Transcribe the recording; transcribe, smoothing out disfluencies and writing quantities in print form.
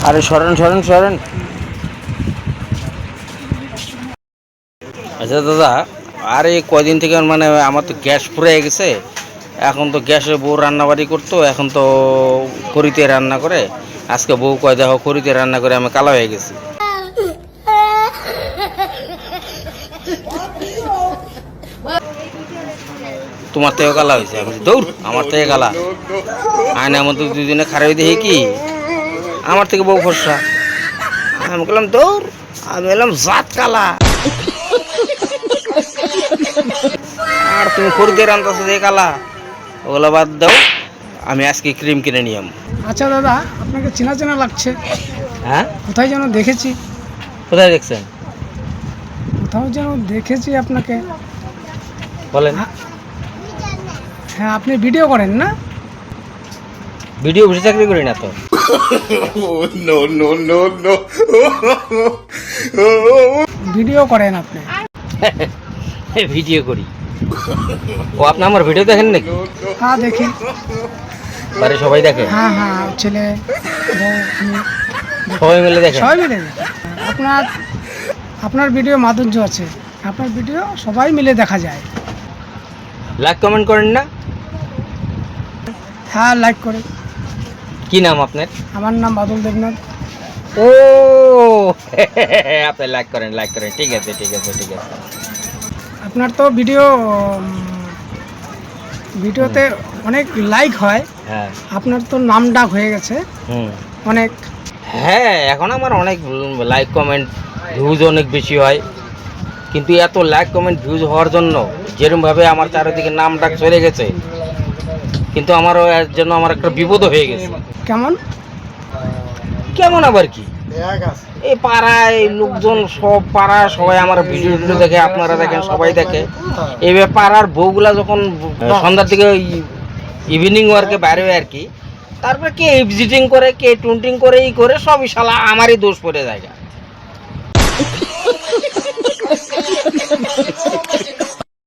আরে সরেন সরেন সরেন। আচ্ছা দাদা, আরে কয়দিন থেকে মানে আমার তো গ্যাস ফুরিয়ে গেছে। এখন তো গ্যাসে বউ রান্নাবাড়ি করতো, এখন তো খড়িতে রান্না করে। আজকে বউ কয় দেখো খড়িতে রান্না করে আমি কালা হয়ে গেছি। তোমার থেকে কালা হয়েছে? আমি দৌড়, আমার থেকে কালা আয়নার মধ্যে দুদিনে খারাপ দেখি কি আমার থেকে বউ ফর্সা। আমি বললাম দৌড়, আমি বললাম জাত কালা। আর তুমি খড়িতে রান্তাছো যে কালা, ওগুলো বাদ দাও। আমি আজকে ক্রিম কিনে নিলাম। আচ্ছা দাদা, আপনাকে চেনা চেনা লাগছে। হ্যাঁ, কোথায় যেন দেখেছি। কোথায় দেখছেন? কোথাও যেন দেখেছি আপনাকে। বলেন। হ্যাঁ, আপনি ভিডিও করেন না? ভিডিও বসে চাকরি করি না তো। ভিডিও করেন আপনি? ভিডিও করি। ও আপনি আমার ভিডিও দেখেন নাকি? হ্যাঁ দেখি। বাড়ি সবাই দেখে? হ্যাঁ হ্যাঁ, ছেলে বউ আমি সবাই মিলে দেখে? সবাই মিলে দেখি। আপনার আপনার ভিডিও মাধুর্য আছে। আপনার ভিডিও সবাই মিলে দেখা যায়। লাইক কমেন্ট করেন না? হ্যাঁ লাইক করে। কি নাম আপনার? আমার নাম বাদল দেবনাথ। ও আপনি লাইক করেন, লাইক করেন, ঠিক আছে ঠিক আছে ঠিক আছে। আপনার তো ভিডিওতে অনেক লাইক হয়। হ্যাঁ। আপনার তো নাম ডাক হয়ে গেছে হুম। অনেক। হ্যাঁ, এখন আমার অনেক লাইক কমেন্ট ভিউজ অনেক বেশি হয়, কিন্তু এত লাইক কমেন্ট ভিউজ হওয়ার জন্য যেরকমভাবে আমার চারিদিকে নাম ডাক চলে গেছে, কিন্তু আমারও এর জন্য আমার একটা বিপদও হয়ে গেছে। কেমন? কেমন আবার কি, এই পাড়ায় লোকজন সব পাড়া সবাই আমার ভিডিও টিডিও দেখে, আপনারা দেখেন, সবাই দেখে। এইভাবে পাড়ার বউগুলা যখন সন্ধ্যার দিকে ইভিনিং ওয়ার্কে বাইরে হয় আর কি, তারপরে কে এক্সিটিং করে, কে টুন্টিং করে, ই করে, সবই শালা আমারই দোষ পড়ে যায়।